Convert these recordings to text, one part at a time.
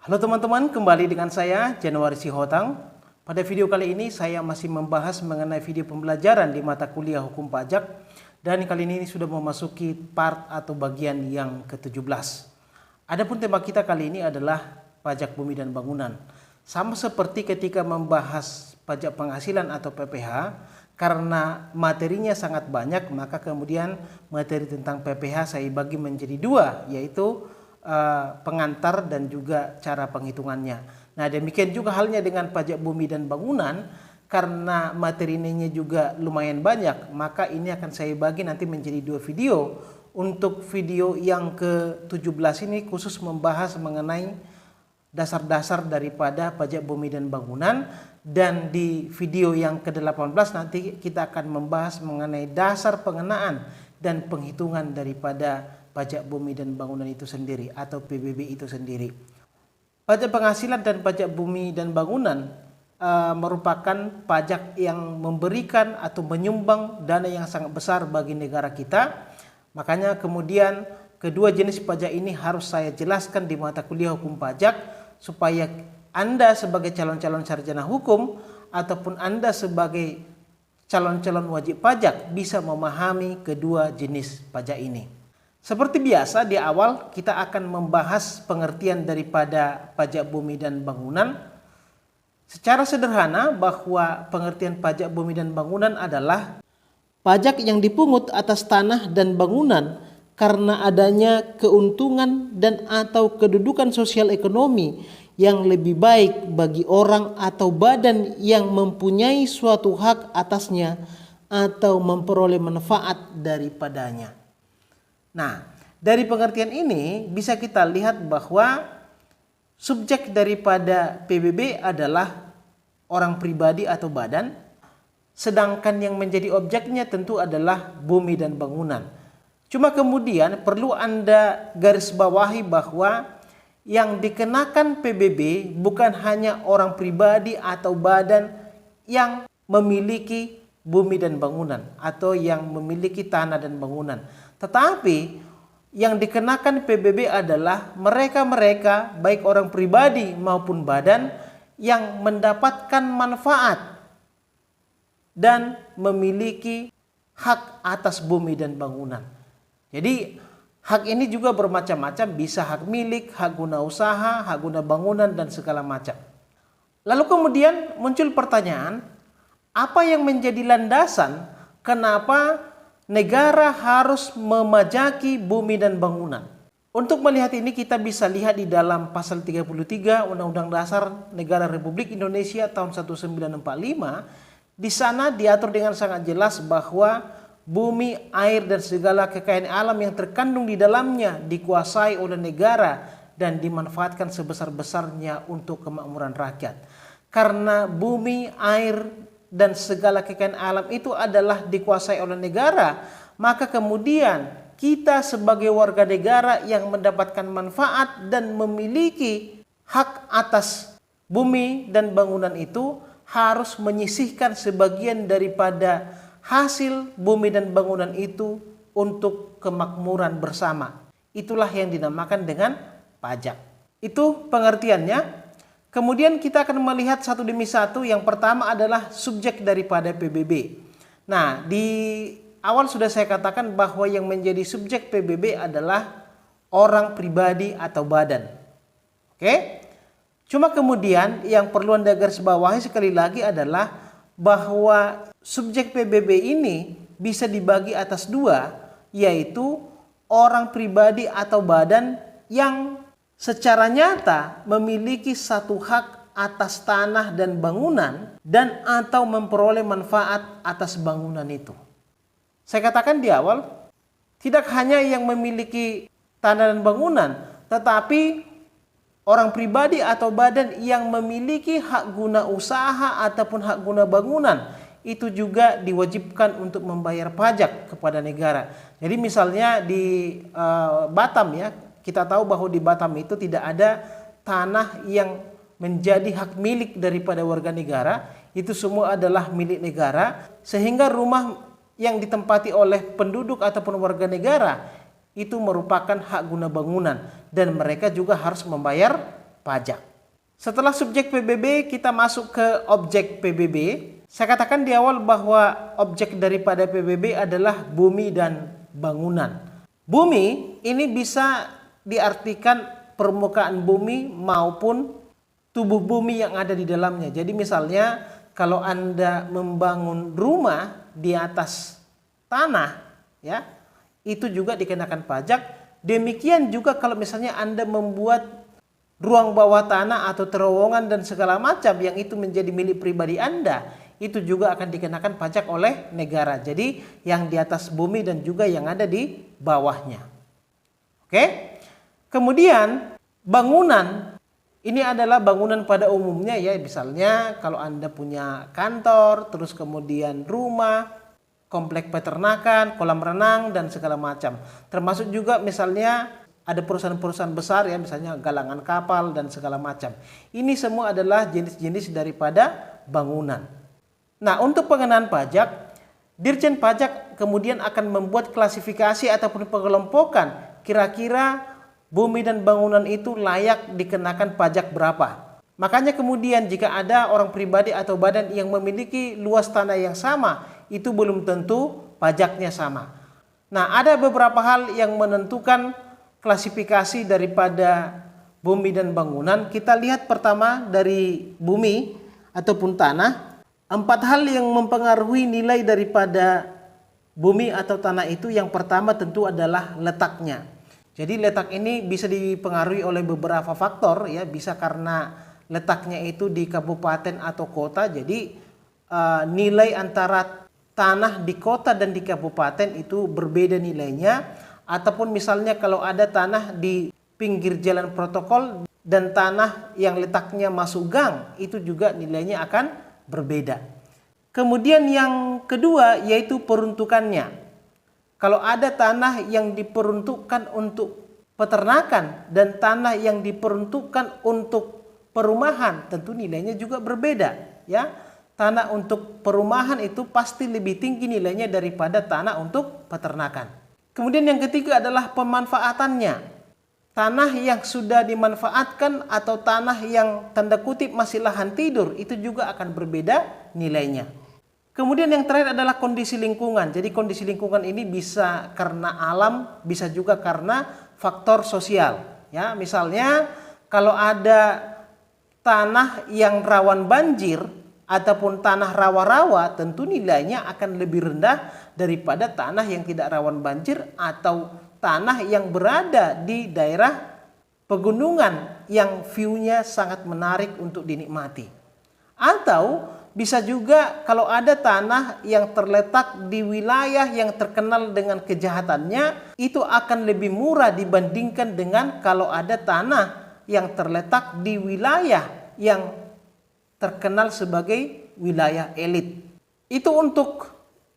Halo teman-teman, kembali dengan saya Januari Sihotang. Pada video kali ini saya masih membahas mengenai video pembelajaran di mata kuliah hukum pajak. Dan kali ini sudah memasuki part atau bagian yang ke-17. Adapun tema kita kali ini adalah pajak bumi dan bangunan. Sama seperti ketika membahas pajak penghasilan atau PPH, karena materinya sangat banyak, maka kemudian materi tentang PPH saya bagi menjadi dua, yaitu pengantar dan juga cara penghitungannya. Nah, demikian juga halnya dengan pajak bumi dan bangunan, karena materinya juga lumayan banyak, maka ini akan saya bagi nanti menjadi dua video. Untuk video yang ke-17 ini khusus membahas mengenai dasar-dasar daripada pajak bumi dan bangunan, dan di video yang ke-18 nanti kita akan membahas mengenai dasar pengenaan dan penghitungan daripada pajak bumi dan bangunan itu sendiri atau PBB itu sendiri. Pajak penghasilan dan pajak bumi dan bangunan merupakan pajak yang memberikan atau menyumbang dana yang sangat besar bagi negara kita. Makanya kemudian kedua jenis pajak ini harus saya jelaskan di mata kuliah hukum pajak supaya Anda sebagai calon-calon sarjana hukum ataupun Anda sebagai calon-calon wajib pajak bisa memahami kedua jenis pajak ini. Seperti biasa, di awal kita akan membahas pengertian daripada pajak bumi dan bangunan. Secara sederhana bahwa pengertian pajak bumi dan bangunan adalah pajak yang dipungut atas tanah dan bangunan karena adanya keuntungan dan atau kedudukan sosial ekonomi yang lebih baik bagi orang atau badan yang mempunyai suatu hak atasnya atau memperoleh manfaat daripadanya. Nah, dari pengertian ini bisa kita lihat bahwa subjek daripada PBB adalah orang pribadi atau badan, sedangkan yang menjadi objeknya tentu adalah bumi dan bangunan. Cuma kemudian perlu Anda garis bawahi bahwa yang dikenakan PBB bukan hanya orang pribadi atau badan yang memiliki bumi dan bangunan atau yang memiliki tanah dan bangunan. Tetapi yang dikenakan PBB adalah mereka-mereka baik orang pribadi maupun badan yang mendapatkan manfaat dan memiliki hak atas bumi dan bangunan. Jadi hak ini juga bermacam-macam, bisa hak milik, hak guna usaha, hak guna bangunan dan segala macam. Lalu kemudian muncul pertanyaan, apa yang menjadi landasan kenapa negara harus memajaki bumi dan bangunan? Untuk melihat ini kita bisa lihat di dalam pasal 33 Undang-Undang Dasar Negara Republik Indonesia tahun 1945. Di sana diatur dengan sangat jelas bahwa bumi, air dan segala kekayaan alam yang terkandung di dalamnya dikuasai oleh negara dan dimanfaatkan sebesar-besarnya untuk kemakmuran rakyat. Karena bumi, air dan segala kekayaan alam itu adalah dikuasai oleh negara, maka kemudian kita sebagai warga negara yang mendapatkan manfaat dan memiliki hak atas bumi dan bangunan itu harus menyisihkan sebagian daripada hasil bumi dan bangunan itu untuk kemakmuran bersama. Itulah yang dinamakan dengan pajak. Itu pengertiannya. Kemudian kita akan melihat satu demi satu. Yang pertama adalah subjek daripada PBB. Nah, di awal sudah saya katakan bahwa yang menjadi subjek PBB adalah orang pribadi atau badan. Oke? Cuma kemudian yang perlu Anda garis bawahi sekali lagi adalah bahwa subjek PBB ini bisa dibagi atas dua, yaitu orang pribadi atau badan yang secara nyata memiliki satu hak atas tanah dan bangunan dan atau memperoleh manfaat atas bangunan itu. Saya katakan di awal, tidak hanya yang memiliki tanah dan bangunan, tetapi orang pribadi atau badan yang memiliki hak guna usaha ataupun hak guna bangunan itu juga diwajibkan untuk membayar pajak kepada negara. Jadi misalnya di Batam ya, kita tahu bahwa di Batam itu tidak ada tanah yang menjadi hak milik daripada warga negara, itu semua adalah milik negara, sehingga rumah yang ditempati oleh penduduk ataupun warga negara itu merupakan hak guna bangunan dan mereka juga harus membayar pajak. Setelah subjek PBB, kita masuk ke objek PBB. Saya katakan di awal bahwa objek daripada PBB adalah bumi dan bangunan. Bumi ini bisa diartikan permukaan bumi maupun tubuh bumi yang ada di dalamnya. Jadi misalnya kalau Anda membangun rumah di atas tanah, ya, itu juga dikenakan pajak. Demikian juga kalau misalnya Anda membuat ruang bawah tanah atau terowongan dan segala macam yang itu menjadi milik pribadi Anda, itu juga akan dikenakan pajak oleh negara. Jadi yang di atas bumi dan juga yang ada di bawahnya. Oke? Kemudian bangunan ini adalah bangunan pada umumnya, ya, misalnya kalau Anda punya kantor, terus kemudian rumah, komplek peternakan, kolam renang dan segala macam. Termasuk juga misalnya ada perusahaan-perusahaan besar, ya, misalnya galangan kapal dan segala macam. Ini semua adalah jenis-jenis daripada bangunan. Nah, untuk pengenaan pajak, Dirjen Pajak kemudian akan membuat klasifikasi ataupun pengelompokan kira-kira bumi dan bangunan itu layak dikenakan pajak berapa. Makanya kemudian jika ada orang pribadi atau badan yang memiliki luas tanah yang sama, itu belum tentu pajaknya sama. Nah, ada beberapa hal yang menentukan klasifikasi daripada bumi dan bangunan. Kita lihat pertama dari bumi ataupun tanah. 4 hal yang mempengaruhi nilai daripada bumi atau tanah itu. Yang pertama tentu adalah letaknya. Jadi letak ini bisa dipengaruhi oleh beberapa faktor, ya. Bisa karena letaknya itu di kabupaten atau kota. Jadi nilai antara tanah di kota dan di kabupaten itu berbeda nilainya. Ataupun misalnya kalau ada tanah di pinggir jalan protokol dan tanah yang letaknya masuk gang, itu juga nilainya akan berbeda. Kemudian yang kedua yaitu peruntukannya. Kalau ada tanah yang diperuntukkan untuk peternakan dan tanah yang diperuntukkan untuk perumahan, tentu nilainya juga berbeda, ya. Tanah untuk perumahan itu pasti lebih tinggi nilainya daripada tanah untuk peternakan. Kemudian yang ketiga adalah pemanfaatannya. Tanah yang sudah dimanfaatkan atau tanah yang tanda kutip masih lahan tidur, itu juga akan berbeda nilainya. Kemudian yang terakhir adalah kondisi lingkungan. Jadi kondisi lingkungan ini bisa karena alam, bisa juga karena faktor sosial. Ya, misalnya kalau ada tanah yang rawan banjir ataupun tanah rawa-rawa, tentu nilainya akan lebih rendah daripada tanah yang tidak rawan banjir atau tanah yang berada di daerah pegunungan yang view-nya sangat menarik untuk dinikmati. Atau bisa juga kalau ada tanah yang terletak di wilayah yang terkenal dengan kejahatannya, itu akan lebih murah dibandingkan dengan kalau ada tanah yang terletak di wilayah yang terkenal sebagai wilayah elit. Itu untuk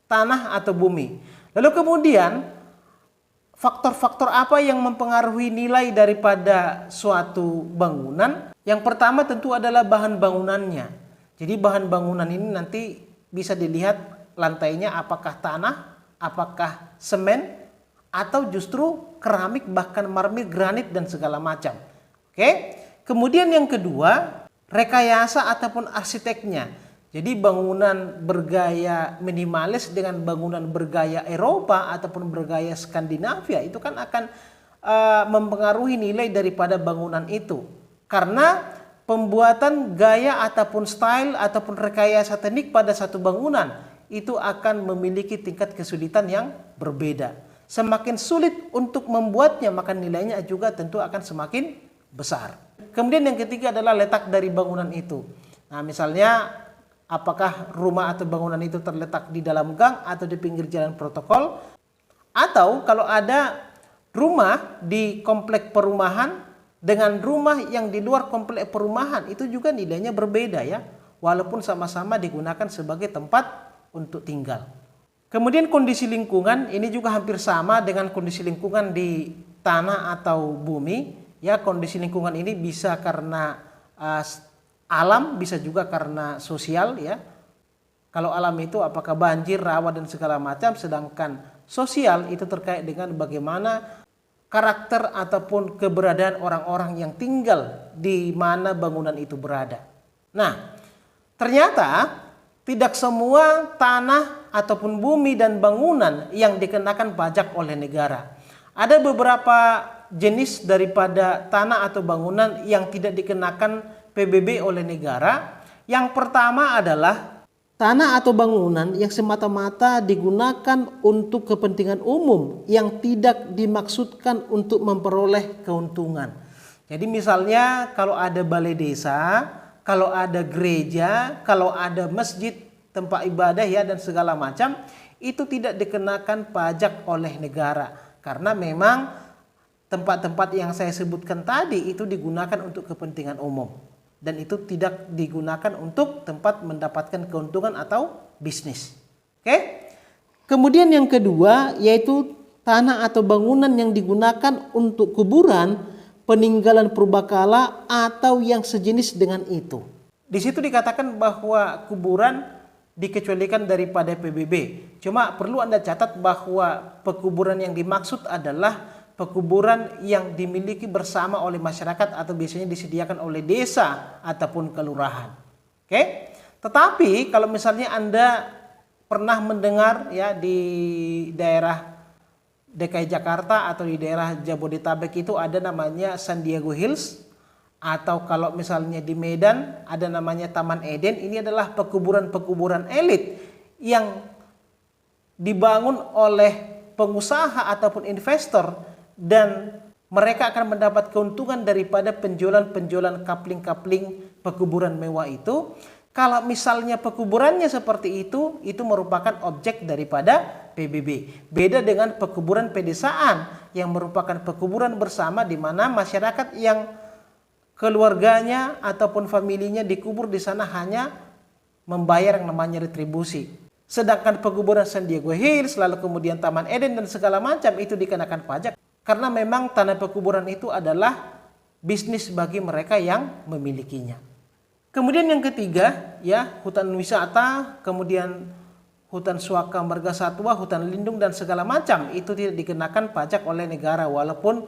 tanah atau bumi. Lalu kemudian faktor-faktor apa yang mempengaruhi nilai daripada suatu bangunan? Yang pertama tentu adalah bahan bangunannya. Jadi bahan bangunan ini nanti bisa dilihat lantainya apakah tanah, apakah semen, atau justru keramik, bahkan marmer, granit dan segala macam. Oke. Kemudian yang kedua, rekayasa ataupun arsiteknya. Jadi bangunan bergaya minimalis dengan bangunan bergaya Eropa ataupun bergaya Skandinavia itu kan akan mempengaruhi nilai daripada bangunan itu. Karena pembuatan gaya ataupun style ataupun rekayasa teknik pada satu bangunan itu akan memiliki tingkat kesulitan yang berbeda. Semakin sulit untuk membuatnya, maka nilainya juga tentu akan semakin besar. Kemudian yang ketiga adalah letak dari bangunan itu. Nah, misalnya apakah rumah atau bangunan itu terletak di dalam gang atau di pinggir jalan protokol, atau kalau ada rumah di komplek perumahan dengan rumah yang di luar komplek perumahan, itu juga nilainya berbeda, ya, walaupun sama-sama digunakan sebagai tempat untuk tinggal. Kemudian kondisi lingkungan ini juga hampir sama dengan kondisi lingkungan di tanah atau bumi. Ya, kondisi lingkungan ini bisa karena alam, bisa juga karena sosial, ya. Kalau alam itu apakah banjir, rawa dan segala macam, sedangkan sosial itu terkait dengan bagaimana karakter ataupun keberadaan orang-orang yang tinggal di mana bangunan itu berada. Nah, ternyata tidak semua tanah ataupun bumi dan bangunan yang dikenakan pajak oleh negara. Ada beberapa jenis daripada tanah atau bangunan yang tidak dikenakan PBB oleh negara. Yang pertama adalah tanah atau bangunan yang semata-mata digunakan untuk kepentingan umum yang tidak dimaksudkan untuk memperoleh keuntungan. Jadi misalnya kalau ada balai desa, kalau ada gereja, kalau ada masjid, tempat ibadah ya dan segala macam, itu tidak dikenakan pajak oleh negara. Karena memang tempat-tempat yang saya sebutkan tadi itu digunakan untuk kepentingan umum. Dan itu tidak digunakan untuk tempat mendapatkan keuntungan atau bisnis. Oke? Kemudian yang kedua yaitu tanah atau bangunan yang digunakan untuk kuburan, peninggalan purbakala atau yang sejenis dengan itu. Di situ dikatakan bahwa kuburan dikecualikan daripada PBB. Cuma perlu Anda catat bahwa pekuburan yang dimaksud adalah pekuburan yang dimiliki bersama oleh masyarakat atau biasanya disediakan oleh desa ataupun kelurahan. Oke? Tetapi kalau misalnya Anda pernah mendengar ya di daerah DKI Jakarta atau di daerah Jabodetabek itu ada namanya San Diego Hills, atau kalau misalnya di Medan ada namanya Taman Eden. Ini adalah pekuburan-pekuburan elit yang dibangun oleh pengusaha ataupun investor dan mereka akan mendapat keuntungan daripada penjualan-penjualan kapling-kapling pekuburan mewah itu. Kalau misalnya pekuburannya seperti itu merupakan objek daripada PBB. Beda dengan pekuburan pedesaan yang merupakan pekuburan bersama di mana masyarakat yang keluarganya ataupun familinya dikubur di sana hanya membayar yang namanya retribusi. Sedangkan pekuburan San Diego Hills, lalu kemudian Taman Eden dan segala macam itu dikenakan pajak. Karena memang tanah pekuburan itu adalah bisnis bagi mereka yang memilikinya. Kemudian yang ketiga ya hutan wisata, kemudian hutan suaka marga satwa, hutan lindung dan segala macam itu tidak dikenakan pajak oleh negara walaupun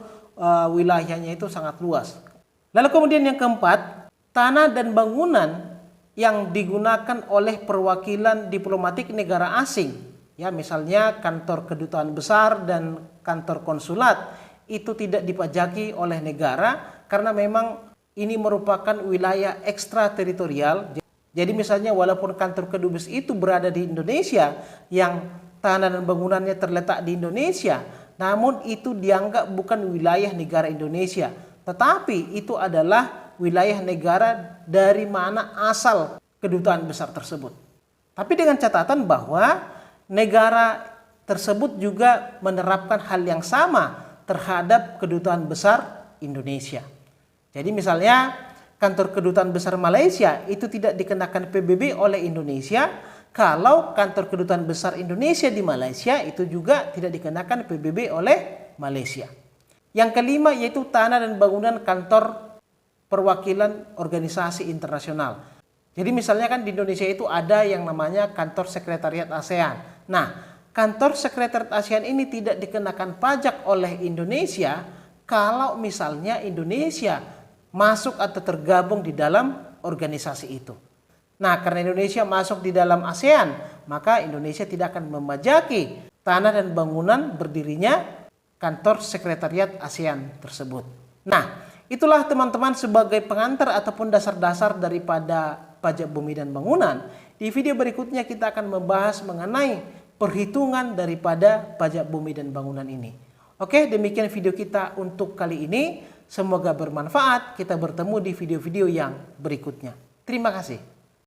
wilayahnya itu sangat luas. Lalu kemudian yang keempat, tanah dan bangunan yang digunakan oleh perwakilan diplomatik negara asing. Ya, misalnya kantor kedutaan besar dan kantor konsulat itu tidak dipajaki oleh negara karena memang ini merupakan wilayah ekstrateritorial. Jadi misalnya walaupun kantor kedubes itu berada di Indonesia, yang tanah dan bangunannya terletak di Indonesia, namun itu dianggap bukan wilayah negara Indonesia. Tetapi itu adalah wilayah negara dari mana asal kedutaan besar tersebut. Tapi dengan catatan bahwa negara tersebut juga menerapkan hal yang sama terhadap kedutaan besar Indonesia. Jadi misalnya kantor kedutaan besar Malaysia itu tidak dikenakan PBB oleh Indonesia, kalau kantor kedutaan besar Indonesia di Malaysia itu juga tidak dikenakan PBB oleh Malaysia. Yang kelima yaitu tanah dan bangunan kantor perwakilan organisasi internasional. Jadi misalnya kan di Indonesia itu ada yang namanya kantor sekretariat ASEAN. Nah, kantor sekretariat ASEAN ini tidak dikenakan pajak oleh Indonesia kalau misalnya Indonesia masuk atau tergabung di dalam organisasi itu. Nah, karena Indonesia masuk di dalam ASEAN, maka Indonesia tidak akan memajaki tanah dan bangunan berdirinya kantor sekretariat ASEAN tersebut. Nah, itulah teman-teman sebagai pengantar ataupun dasar-dasar daripada pajak bumi dan bangunan. Di video berikutnya kita akan membahas mengenai perhitungan daripada pajak bumi dan bangunan ini. Oke, demikian video kita untuk kali ini. Semoga bermanfaat. Kita bertemu di video-video yang berikutnya. Terima kasih.